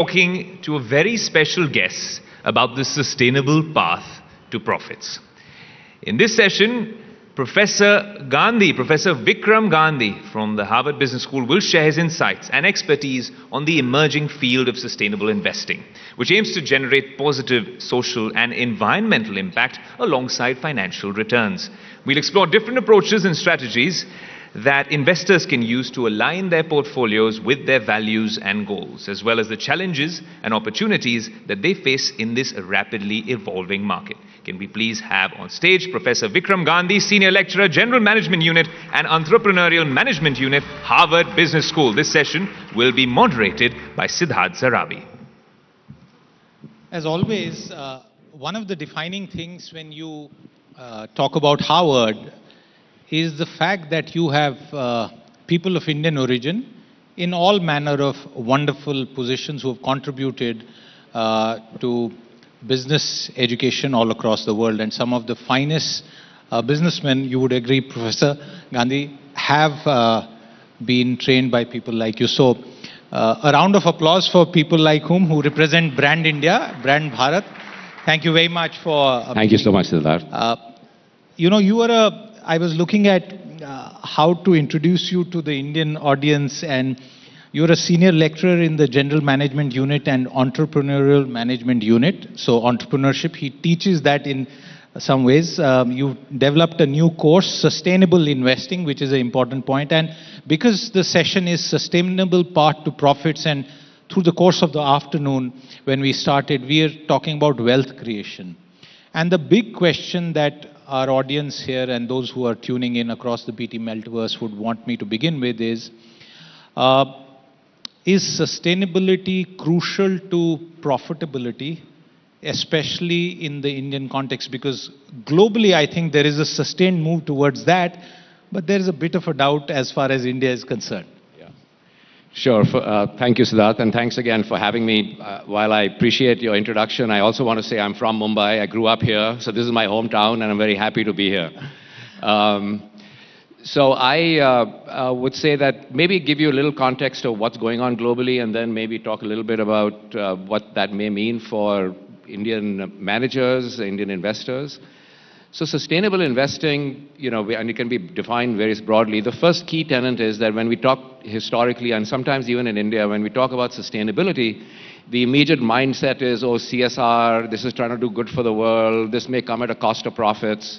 talking to a very special guest about the sustainable path to profits. In this session, Professor Vikram Gandhi from the Harvard Business School will share his insights and expertise on the emerging field of sustainable investing, which aims to generate positive social and environmental impact alongside financial returns. We'll explore different approaches and strategies that investors can use to align their portfolios with their values and goals, as well as the challenges and opportunities that they face in this rapidly evolving market. Can we please have on stage Professor Vikram Gandhi, Senior Lecturer, General Management Unit and Entrepreneurial Management Unit, Harvard Business School. This session will be moderated by Siddharth Zarabi. As always, one of the defining things when you talk about Harvard is the fact that you have people of Indian origin in all manner of wonderful positions who have contributed to business education all across the world. And some of the finest businessmen, you would agree, Professor Gandhi, have been trained by people like you. So a round of applause for people like who represent brand India, brand Bharat. Thank you very much for... Thank you so much, Siddharth. I was looking at how to introduce you to the Indian audience, and you're a senior lecturer in the General Management Unit and Entrepreneurial Management Unit. So entrepreneurship, he teaches that in some ways. You developed a new course, Sustainable Investing, which is an important point. And because the session is Sustainable Path to Profits, and through the course of the afternoon, when we started, we are talking about wealth creation. And the big question that our audience here and those who are tuning in across the BT Meltverse would want me to begin with is sustainability crucial to profitability, especially in the Indian context? Because globally, I think there is a sustained move towards that, but there is a bit of a doubt as far as India is concerned. Sure. Thank you, Siddharth, and thanks again for having me. While I appreciate your introduction, I also want to say I'm from Mumbai. I grew up here, so this is my hometown, and I'm very happy to be here. So I would say that maybe give you a little context of what's going on globally, and then maybe talk a little bit about what that may mean for Indian managers, Indian investors. So sustainable investing, and it can be defined very broadly. The first key tenet is that when we talk historically, and sometimes even in India, when we talk about sustainability, the immediate mindset is, oh, CSR, this is trying to do good for the world, this may come at a cost of profits.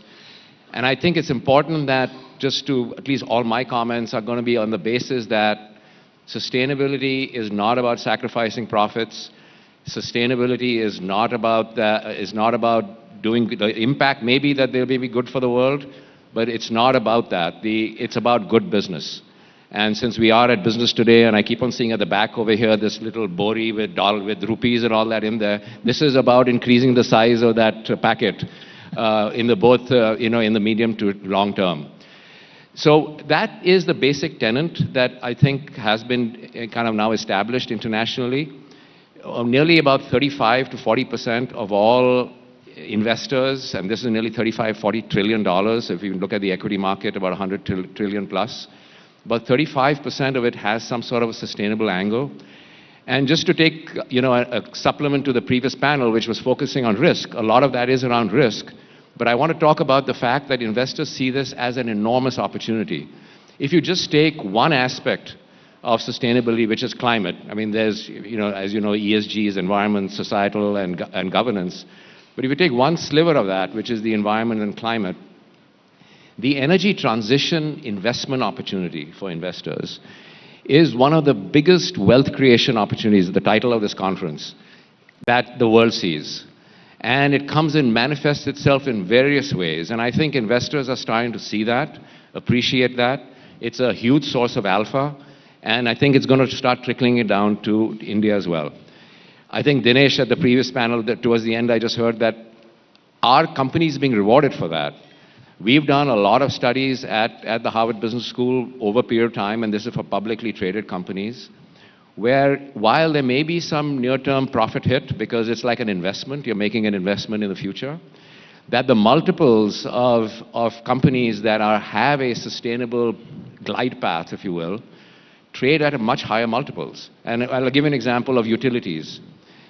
And I think it's important that at least all my comments are going to be on the basis that sustainability is not about sacrificing profits. Sustainability is not about doing the impact, maybe that they'll be good for the world, but it's not about that. It's about good business. And since we are at Business Today, and I keep on seeing at the back over here this little bori with rupees and all that in there, this is about increasing the size of that packet in the medium to long term. So that is the basic tenet that I think has been kind of now established internationally. Nearly about 35 to 40% of all investors, and this is nearly $35–40 trillion, if you look at the equity market, about 100 trillion plus, about 35% of it has some sort of a sustainable angle. And just to take a supplement to the previous panel, which was focusing on risk, a lot of that is around risk. But I want to talk about the fact that investors see this as an enormous opportunity. If you just take one aspect of sustainability, which is climate, I mean, there's, as you know, ESG is environment, societal, and governance. But if you take one sliver of that, which is the environment and climate, the energy transition investment opportunity for investors is one of the biggest wealth creation opportunities, the title of this conference, that the world sees. And it manifests itself in various ways. And I think investors are starting to see that, appreciate that. It's a huge source of alpha. And I think it's going to start trickling it down to India as well. I think Dinesh at the previous panel, towards the end, I just heard that our company is being rewarded for that. We've done a lot of studies at the Harvard Business School over a period of time, and this is for publicly traded companies, where while there may be some near-term profit hit, because it's like an investment, you're making an investment in the future, that the multiples of companies that have a sustainable glide path, if you will, trade at a much higher multiples. And I'll give an example of utilities.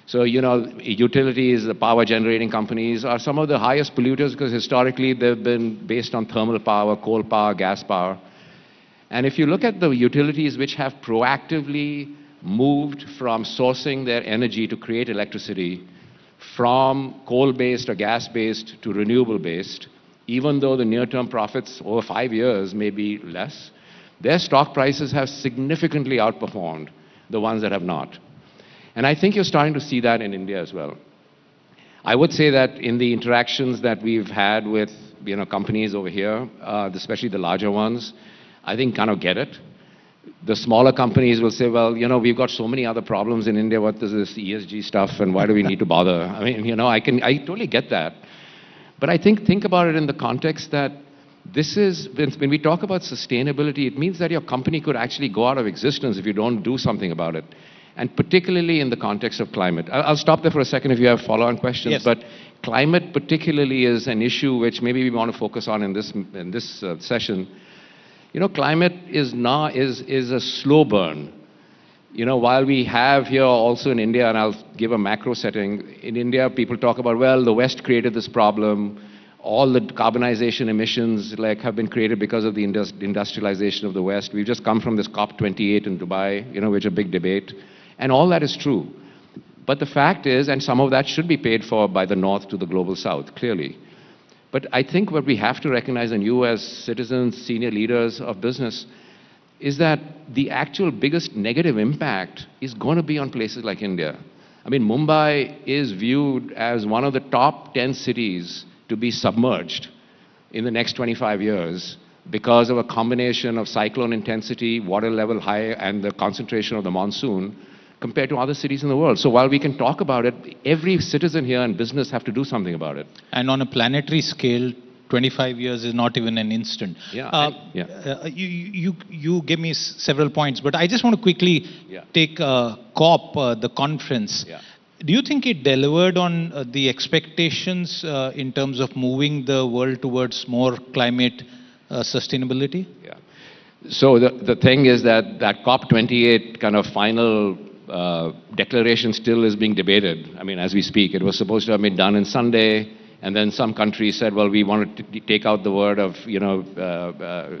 So, utilities, the power generating companies are some of the highest polluters because historically they've been based on thermal power, coal power, gas power. And if you look at the utilities which have proactively moved from sourcing their energy to create electricity from coal-based or gas-based to renewable-based, even though the near-term profits over 5 years may be less, their stock prices have significantly outperformed the ones that have not. And I think you're starting to see that in India as well. I would say that in the interactions that we've had with companies over here, especially the larger ones, I think kind of get it. The smaller companies will say, well, we've got so many other problems in India. What is this ESG stuff and why do we need to bother? I mean, I totally get that. But I think about it in the context that this is, when we talk about sustainability, it means that your company could actually go out of existence if you don't do something about it. And particularly in the context of climate. I'll stop there for a second if you have follow-on questions. Yes. But climate particularly is an issue which maybe we want to focus on in this session. Climate is a slow burn. While we have here also in India, and I'll give a macro setting, in India people talk about, well, the West created this problem. All the carbonization emissions have been created because of the industrialization of the West. We've just come from this COP28 in Dubai, which is a big debate. And all that is true. But the fact is, and some of that should be paid for by the North to the global South, clearly. But I think what we have to recognize, and you as citizens, senior leaders of business, is that the actual biggest negative impact is going to be on places like India. I mean, Mumbai is viewed as one of the top 10 cities to be submerged in the next 25 years because of a combination of cyclone intensity, water level high, and the concentration of the monsoon compared to other cities in the world. So while we can talk about it, every citizen here and business have to do something about it. And on a planetary scale, 25 years is not even an instant. You give me several points, but I just want to quickly take COP, the conference. Yeah. Do you think it delivered on the expectations in terms of moving the world towards more climate sustainability? Yeah. So the thing is that COP28 kind of final declaration still is being debated. I mean, as we speak, it was supposed to have been done on Sunday, and then some countries said, well, we want to take out the word of,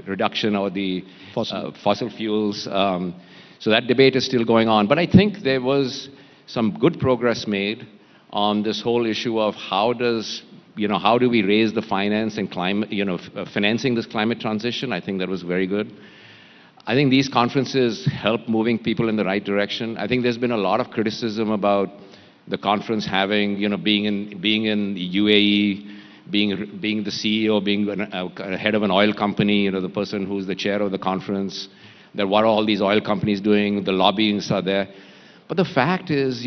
reduction or the fossil fuels. So that debate is still going on. But I think there was some good progress made on this whole issue of how do we raise the finance and climate, financing this climate transition. I think that was very good. I think these conferences help moving people in the right direction. I think there's been a lot of criticism about the conference having, being in the UAE, being the CEO, being head of an oil company, the person who's the chair of the conference, that what are all these oil companies doing, the lobbyings are there. But the fact is,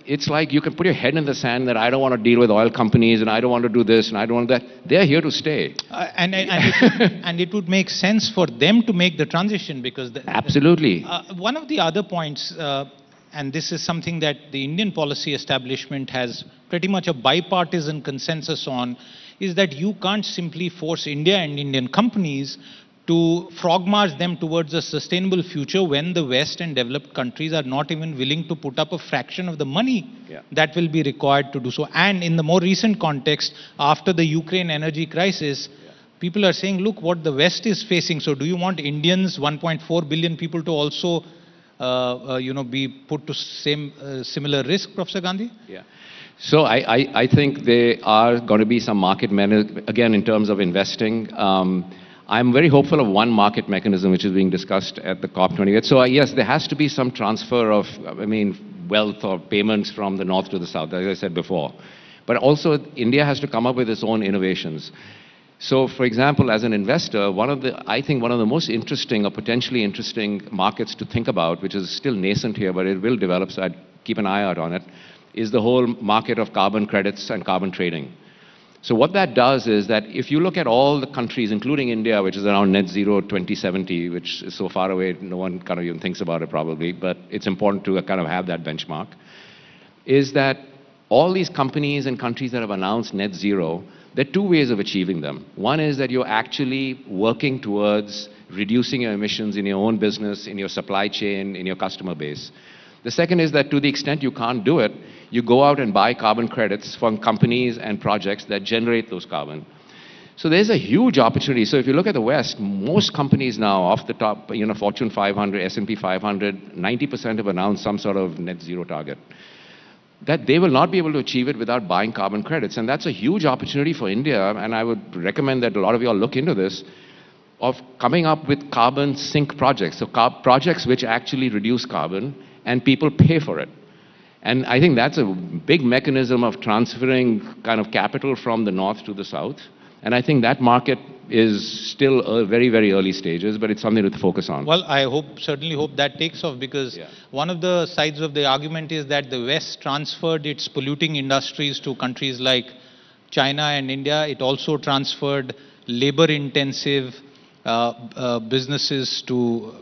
it's like you can put your head in the sand that I don't want to deal with oil companies and I don't want to do this and I don't want that. They're here to stay. And it would make sense for them to make the transition because... Absolutely. One of the other points, and this is something that the Indian policy establishment has pretty much a bipartisan consensus on, is that you can't simply force India and Indian companies to frog march them towards a sustainable future when the West and developed countries are not even willing to put up a fraction of the money that will be required to do so. And in the more recent context, after the Ukraine energy crisis, people are saying, look what the West is facing. So do you want Indians, 1.4 billion people, to also be put to similar risk, Professor Gandhi? Yeah. So I think there are going to be some market again in terms of investing. I'm very hopeful of one market mechanism which is being discussed at the COP28. So yes, there has to be some transfer of, wealth or payments from the north to the south, as I said before. But also India has to come up with its own innovations. So for example, as an investor, I think one of the most interesting or potentially interesting markets to think about, which is still nascent here, but it will develop, so I'd keep an eye out on it, is the whole market of carbon credits and carbon trading. So what that does is that if you look at all the countries, including India, which is around net zero 2070, which is so far away, no one kind of even thinks about it probably, but it's important to kind of have that benchmark, is that all these companies and countries that have announced net zero, There are two ways of achieving them. One is that you're actually working towards reducing your emissions in your own business, in your supply chain, in your customer base. The second is that to the extent you can't do it, you go out and buy carbon credits from companies and projects that generate those carbon. So there's a huge opportunity. So if you look at the West, most companies now, off the top, Fortune 500, S&P 500, 90% have announced some sort of net zero target. That they will not be able to achieve it without buying carbon credits. And that's a huge opportunity for India, and I would recommend that a lot of you all look into this, of coming up with carbon sink projects. So projects which actually reduce carbon, and people pay for it. And I think that's a big mechanism of transferring kind of capital from the north to the south. And I think that market is still very, very early stages, but it's something to focus on. Well, I certainly hope that takes off, because one of the sides of the argument is that the West transferred its polluting industries to countries like China and India. It also transferred labor-intensive businesses to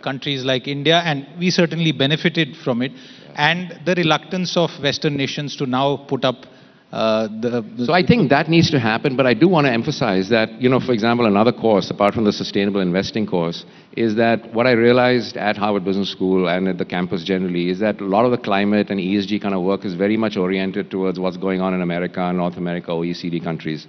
countries like India, and we certainly benefited from it. And the reluctance of Western nations to now put up So I think that needs to happen, but I do want to emphasize that, for example, another course, apart from the sustainable investing course, is that what I realized at Harvard Business School and at the campus generally is that a lot of the climate and ESG kind of work is very much oriented towards what's going on in America, North America, OECD countries.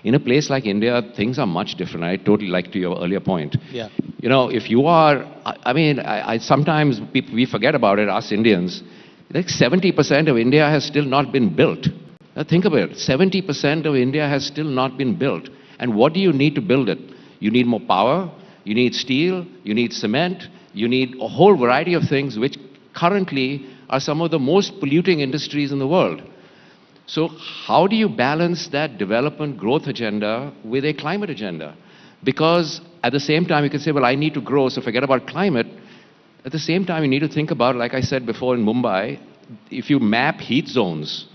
In a place like India, things are much different. I totally like to your earlier point. Yeah. If you are, I sometimes we forget about it, us Indians, like 70% of India has still not been built. Now think about it, 70% of India has still not been built. And what do you need to build it? You need more power, you need steel, you need cement, you need a whole variety of things which currently are some of the most polluting industries in the world. So how do you balance that development growth agenda with a climate agenda? Because at the same time you can say, well, I need to grow, so forget about climate. At the same time, you need to think about, like I said before in Mumbai, if you map heat zones,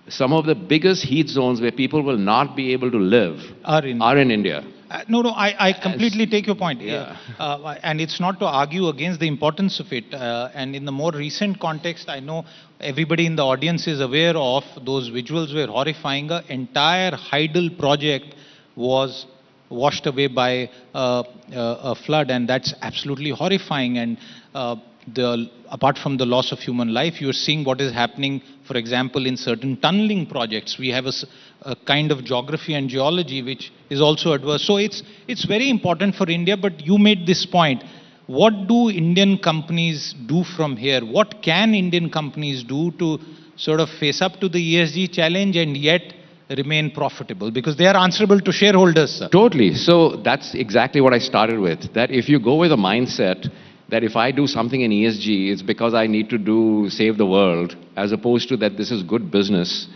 some of the biggest heat zones where people will not be able to live are in India. No, I completely take your point. Yeah. And it's not to argue against the importance of it. And in the more recent context, I know everybody in the audience is aware of those visuals were horrifying. An entire Heidel project was washed away by a flood, and that's absolutely horrifying. And apart from the loss of human life, you're seeing what is happening, for example, in certain tunneling projects. We have a kind of geography and geology which is also adverse. So it's very important for India, but you made this point. What do Indian companies do from here? What can Indian companies do to sort of face up to the ESG challenge and yet remain profitable? Because they are answerable to shareholders, sir. Totally. So that's exactly what I started with, that if you go with a mindset that if I do something in ESG, it's because I need to save the world, as opposed to that this is good business,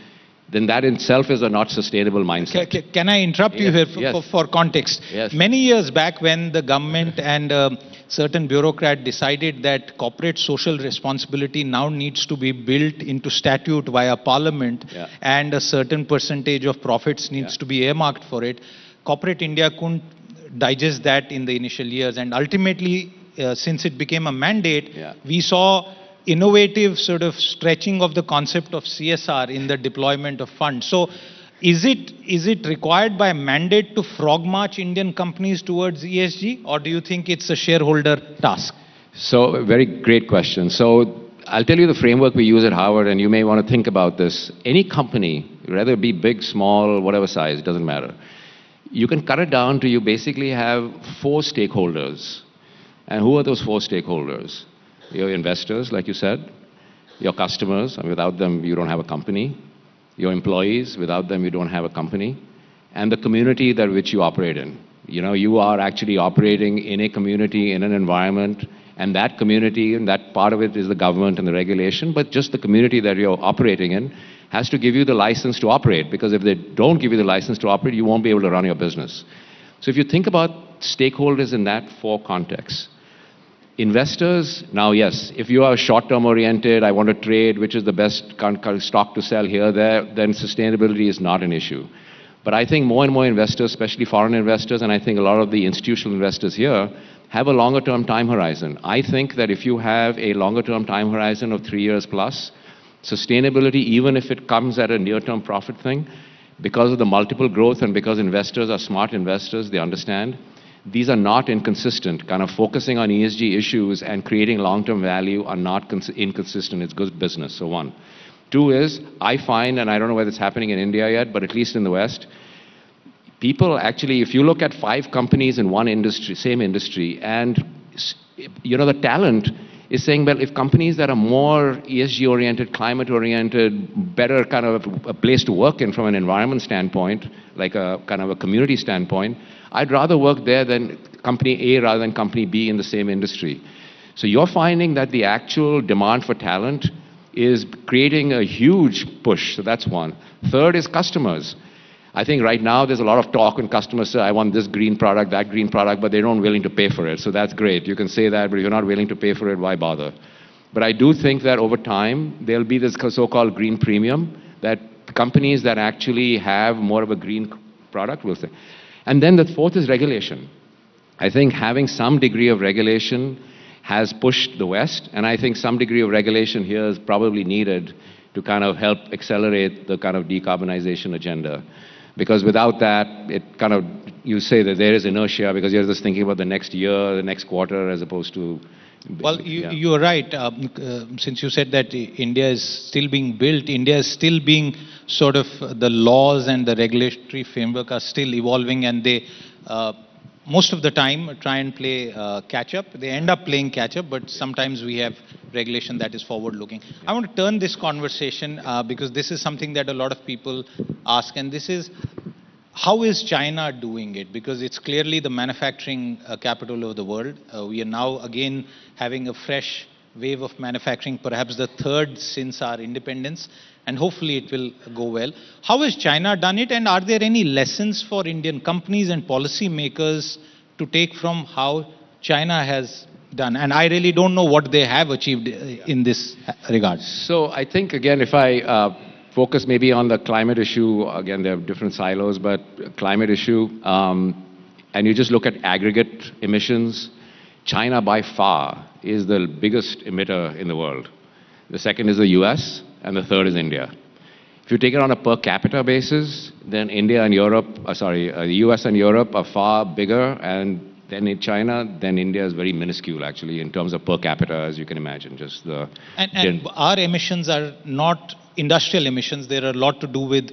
then that in itself is a not sustainable mindset. Can I interrupt you here for context? Yes. Many years back, when the government and certain bureaucrat decided that corporate social responsibility now needs to be built into statute via parliament, and a certain percentage of profits needs to be earmarked for it, corporate India couldn't digest that in the initial years, and ultimately, since it became a mandate, we saw innovative sort of stretching of the concept of CSR in the deployment of funds. So is it required by mandate to frog march Indian companies towards ESG, or do you think it's a shareholder task? So a very great question. So I'll tell you the framework we use at Harvard, and you may want to think about this. Any company, whether it be big, small, whatever size, doesn't matter. You can cut it down to you basically have 4 stakeholders. And who are those 4 stakeholders? Your investors, like you said, your customers, and without them you don't have a company, your employees, without them you don't have a company, and the community that which you operate in. You are actually operating in a community, in an environment, and that community, and that part of it is the government and the regulation, but just the community that you're operating in has to give you the license to operate, because if they don't give you the license to operate, you won't be able to run your business. So if you think about stakeholders in that 4 contexts, investors, now yes, if you are short-term oriented, I want to trade, which is the best stock to sell here, there, then sustainability is not an issue. But I think more and more investors, especially foreign investors, and I think a lot of the institutional investors here, have a longer-term time horizon. I think that if you have a longer-term time horizon of 3 years plus, sustainability, even if it comes at a near-term profit thing, because of the multiple growth and because investors are smart investors, they understand these are not inconsistent. Kind of focusing on ESG issues and creating long-term value are not inconsistent. It's good business. So one. Two is, I find, and I don't know whether it's happening in India yet, but at least in the West, people actually, if you look at 5 companies in one industry, same industry, and the talent is saying, well, if companies that are more ESG-oriented, climate-oriented, better kind of a place to work in from an environment standpoint, like a kind of a community standpoint, I'd rather work there than company A rather than company B in the same industry. So you're finding that the actual demand for talent is creating a huge push. So that's one. Third is customers. I think right now there's a lot of talk when customers say, I want this green product, that green product, but they're not willing to pay for it. So that's great. You can say that, but if you're not willing to pay for it, why bother? But I do think that over time, there'll be this so-called green premium that companies that actually have more of a green product will say. And then the fourth is regulation. I think having some degree of regulation has pushed the West, and I think some degree of regulation here is probably needed to kind of help accelerate the kind of decarbonization agenda. Because without that, it kind of, you say that there is inertia because you're just thinking about the next year, the next quarter, as opposed to... Well, you are right. Since you said that India is still being built, India is still being sort of, the laws and the regulatory framework are still evolving, and they, most of the time, try and play catch-up. They end up playing catch-up, but sometimes we have regulation that is forward-looking. I want to turn this conversation, because this is something that a lot of people ask, and this is, how is China doing it? Because it's clearly the manufacturing capital of the world. We are now again having a fresh wave of manufacturing, perhaps the third since our independence, and hopefully it will go well. How has China done it, and are there any lessons for Indian companies and policy makers to take from how China has done? And I really don't know what they have achieved in this regard. So I think, again, if I focus maybe on the climate issue, again, there are different silos, but climate issue, and you just look at aggregate emissions, China by far is the biggest emitter in the world. The second is the US, and the third is India. If you take it on a per capita basis, then India and Europe, the US and Europe are far bigger, and then in China, then India is very minuscule actually in terms of per capita, as you can imagine. Just the and our emissions are not industrial emissions. They're a lot to do with,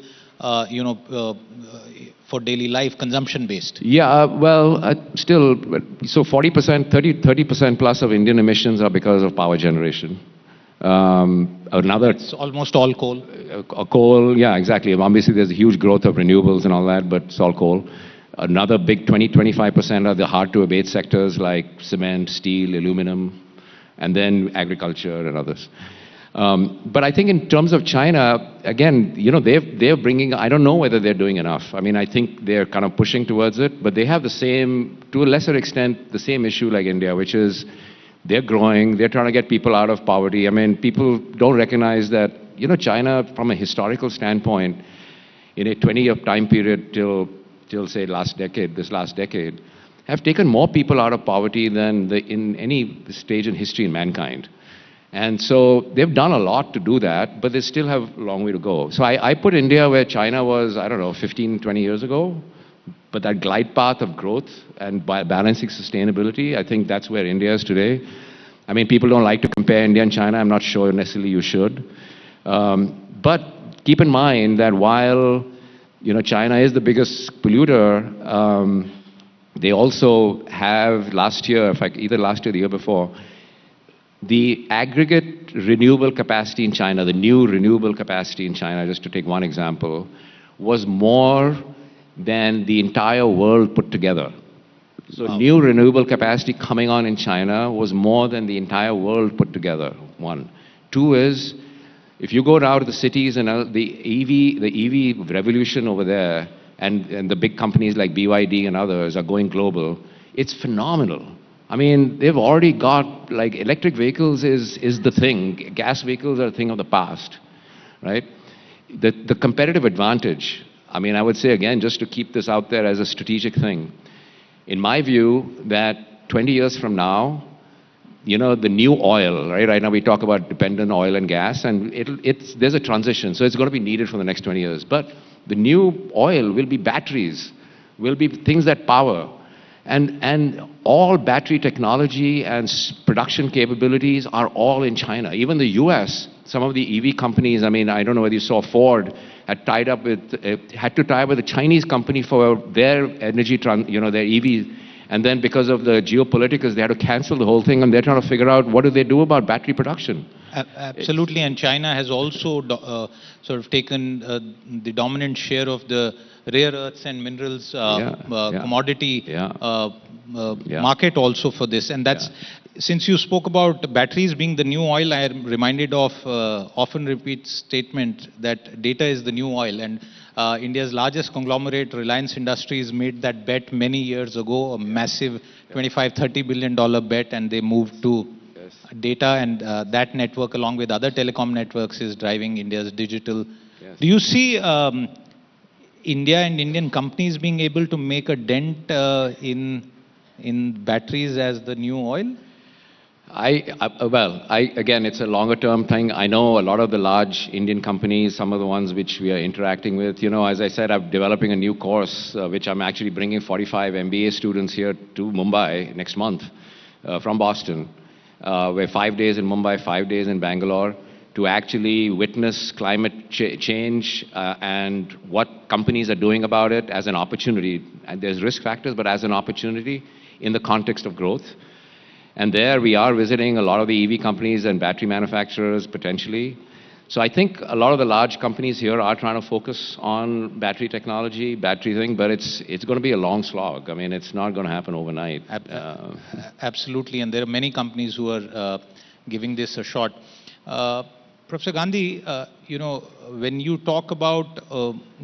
for daily life, consumption based. Yeah, well, still, so 40%, 30% plus of Indian emissions are because of power generation. It's almost all coal. Coal, yeah, exactly. Obviously, there's a huge growth of renewables and all that, but it's all coal. Another big 20-25% are the hard-to-abate sectors like cement, steel, aluminum, and then agriculture and others. But I think in terms of China, again, they're bringing, I don't know whether they're doing enough. I mean, I think they're kind of pushing towards it, but they have the same, to a lesser extent, the same issue like India, which is they're growing, they're trying to get people out of poverty. I mean, people don't recognize that, China, from a historical standpoint, in a 20-year time period till say this last decade, have taken more people out of poverty than in any stage in history in mankind. And so they've done a lot to do that, but they still have a long way to go. So I put India where China was, 15, 20 years ago, but that glide path of growth and by balancing sustainability, I think that's where India is today. I mean, people don't like to compare India and China. I'm not sure necessarily you should. But keep in mind that while China is the biggest polluter, they also have last year, in fact, either last year or the year before, the aggregate renewable capacity in China, the new renewable capacity in China, just to take one example, was more than the entire world put together. So wow. New renewable capacity coming on in China was more than the entire world put together, one. Two is, if you go now to the cities and the EV revolution over there, and the big companies like BYD and others are going global, it's phenomenal. I mean, they've already got, like, electric vehicles is the thing. Gas vehicles are a thing of the past, right? The competitive advantage, I mean, I would say, again, just to keep this out there as a strategic thing, in my view, that 20 years from now, the new oil, right? Right now we talk about dependent oil and gas, and there's a transition, so it's going to be needed for the next 20 years. But The new oil will be batteries, will be things that power. And all battery technology and production capabilities are all in China. Even the US, some of the EV companies, I mean, I don't know whether you saw Ford had to tie up with a Chinese company for their energy, their EV. And then because of the geopolitics, they had to cancel the whole thing, and they're trying to figure out what do they do about battery production. Absolutely, and China has also sort of taken the dominant share of the rare earths and minerals commodity market also for this. And that's, since you spoke about batteries being the new oil, I am reminded of often repeat statement that data is the new oil. And India's largest conglomerate, Reliance Industries, made that bet many years ago, a massive $25-30 billion bet, and they moved to data, and that network, along with other telecom networks, is driving India's digital. Do you see India and Indian companies being able to make a dent in batteries as the new oil? Again, it's a longer term thing. I know a lot of the large Indian companies, some of the ones which we are interacting with. You know, as I said, I'm developing a new course, which I'm actually bringing 45 MBA students here to Mumbai next month from Boston. We're 5 days in Mumbai, 5 days in Bangalore, to actually witness climate change and what companies are doing about it as an opportunity. And there's risk factors, but as an opportunity in the context of growth. And there we are visiting a lot of the EV companies and battery manufacturers potentially. So I think a lot of the large companies here are trying to focus on battery technology, battery thing, but it's going to be a long slog. I mean, it's not going to happen overnight. Absolutely, and there are many companies who are giving this a shot. Professor Gandhi, you know, when you talk about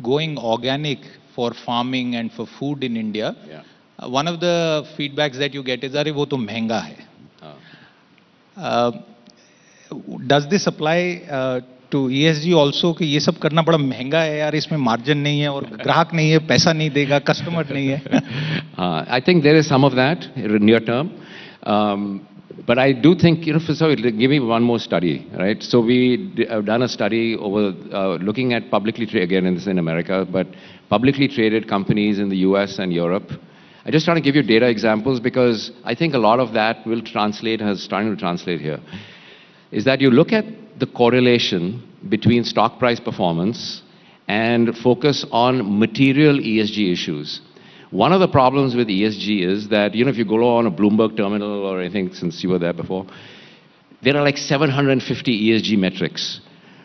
going organic for farming and for food in India, one of the feedbacks that you get is, "Arey, wo to mehenga hai." Does this apply to ESG also, कि ये सब करना बड़ा महंगा है यार, इसमें margin नहीं है और ग्राहक नहीं है, पैसा नहीं देगा, कस्टमर नहीं है? I think there is some of that near term. But I do think, you know, so give me one more study, right? So we have done a study over looking at publicly traded, again, and this is in America, but publicly traded companies in the US and Europe. I just trying to give you data examples because I think a lot of that will translate, has starting to translate here. Is that you look at the correlation between stock price performance and focus on material ESG issues. One of the problems with ESG is that, you know, if you go on a Bloomberg terminal or anything, since you were there before, there are like 750 ESG metrics.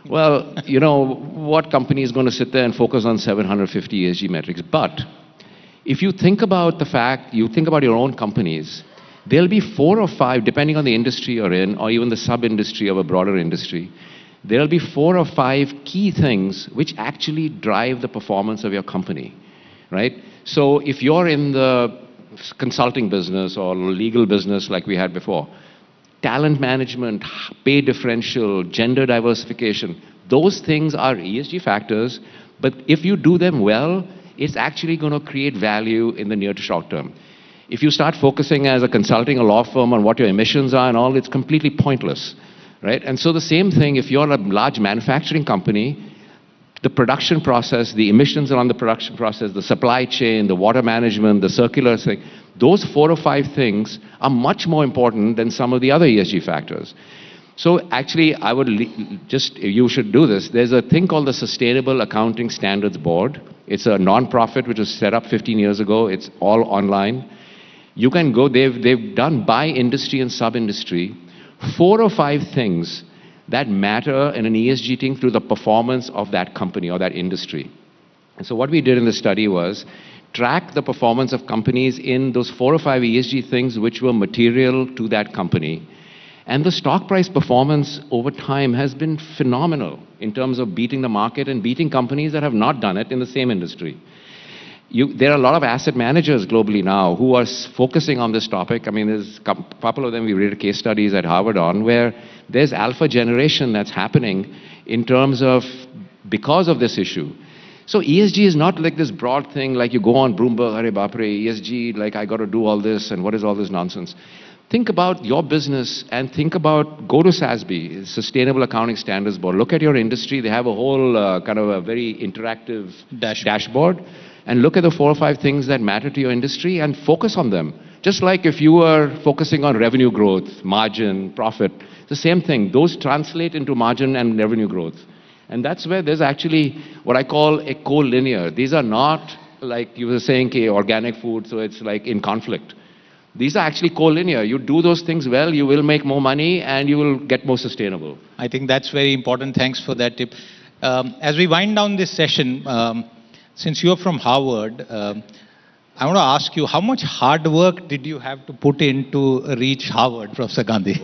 Well, you know, what company is going to sit there and focus on 750 ESG metrics? But if you think about the fact, you think about your own companies, there'll be 4 or 5, depending on the industry you're in, or even the sub-industry of a broader industry, there'll be 4 or 5 key things which actually drive the performance of your company, right? So if you're in the consulting business or legal business like we had before, talent management, pay differential, gender diversification, those things are ESG factors, but if you do them well, it's actually going to create value in the near to short term. If you start focusing as a consulting or law firm on what your emissions are and all, it's completely pointless, right? And so the same thing, if you're a large manufacturing company, the production process, the emissions around the production process, the supply chain, the water management, the circular thing, those 4 or 5 things are much more important than some of the other ESG factors. So actually, I would you should do this. There's a thing called the Sustainable Accounting Standards Board. It's a non-profit which was set up 15 years ago. It's all online. You can go, they've done by industry and sub-industry 4 or 5 things that matter in an ESG thing to the performance of that company or that industry. And so what we did in the study was track the performance of companies in those 4 or 5 ESG things which were material to that company. And the stock price performance over time has been phenomenal in terms of beating the market and beating companies that have not done it in the same industry. There are a lot of asset managers globally now who are focusing on this topic. I mean, there's a couple of them we read case studies at Harvard on where there's alpha generation that's happening in terms of because of this issue. So ESG is not like this broad thing like you go on Bloomberg, Hare Bapre, ESG, like I got to do all this and what is all this nonsense. think about your business and think about, go to SASB, Sustainable Accounting Standards Board. Look at your industry. They have a whole kind of a very interactive dashboard. And look at the 4 or 5 things that matter to your industry and focus on them. Just like if you were focusing on revenue growth, margin, profit, it's the same thing. Those translate into margin and revenue growth. And that's where there's actually what I call a co-linear. These are not like you were saying, organic food, so it's like in conflict. These are actually co-linear. You do those things well, you will make more money and you will get more sustainable. I think that's very important. Thanks for that tip. As we wind down this session, since you're from Harvard, I want to ask you, how much hard work did you have to put in to reach Harvard, Professor Gandhi?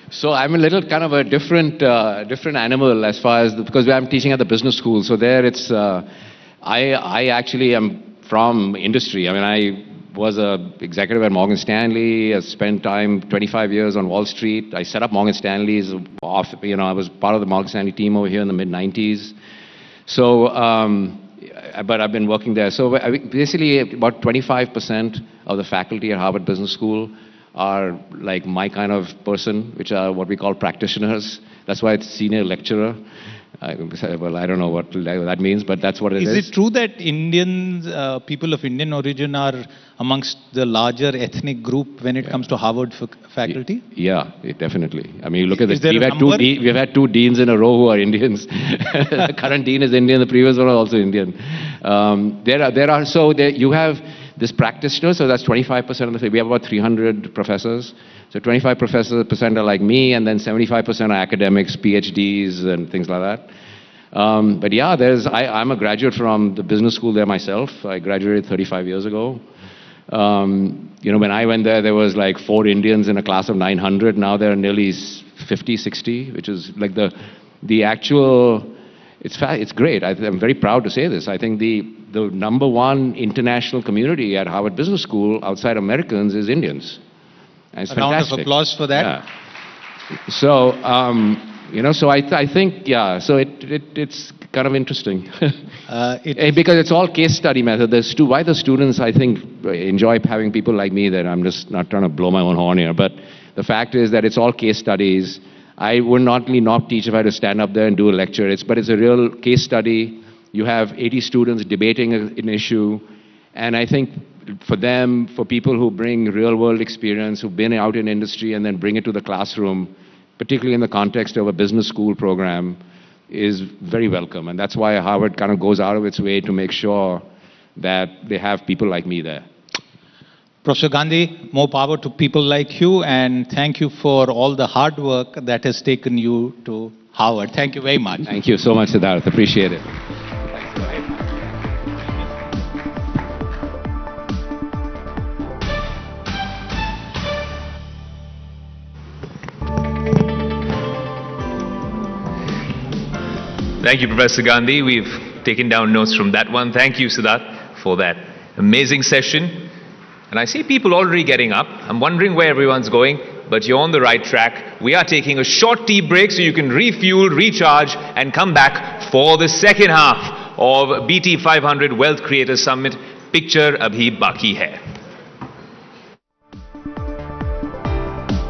So I'm a little kind of a different animal as far as, because I'm teaching at the business school. So there it's, I actually am from industry. I mean, I was a executive at Morgan Stanley. I spent time 25 years on Wall Street. I set up Morgan Stanley's off, I was part of the Morgan Stanley team over here in the mid-90s. So, but I've been working there. So basically about 25% of the faculty at Harvard Business School are like my kind of person, which are what we call practitioners. That's why it's senior lecturer. Well, I don't know what that means, but that's what it is. Is it true that Indians, people of Indian origin are amongst the larger ethnic group when it comes to Harvard faculty? Yeah, definitely. I mean, you look at this. We've had 2 deans in a row who are Indians. The current dean is Indian. The previous one was also Indian. You have this practitioner, so that's 25% of the. We have about 300 professors. So 25% are like me, and then 75% are academics, PhDs, and things like that. But yeah, I'm a graduate from the business school there myself. I graduated 35 years ago. When I went there was like 4 Indians in a class of 900. Now there are nearly 50, 60, which is like the actual. It's great. I'm very proud to say this. I think the number 1 international community at Harvard Business School outside Americans is Indians. And it's a round fantastic. of applause for that. Yeah. So, so I think, yeah, so it's kind of interesting. Because it's all case study method. Why the students, I think, enjoy having people like me that I'm just not trying to blow my own horn here, but the fact is that it's all case studies. I would not teach if I had to stand up there and do a lecture. But it's a real case study. You have 80 students debating an issue. And I think for them, for people who bring real-world experience, who've been out in industry and then bring it to the classroom, particularly in the context of a business school program, is very welcome. And that's why Harvard kind of goes out of its way to make sure that they have people like me there. Professor Gandhi, more power to people like you, and thank you for all the hard work that has taken you to Harvard. Thank you very much. Thank you so much, Siddharth. Appreciate it. Thank you, Professor Gandhi. We've taken down notes from that one. Thank you, Siddharth, for that amazing session. And I see people already getting up. I'm wondering where everyone's going, but you're on the right track. We are taking a short tea break so you can refuel, recharge, and come back for the second half of BT500 Wealth Creators Summit. Picture abhi baki hai.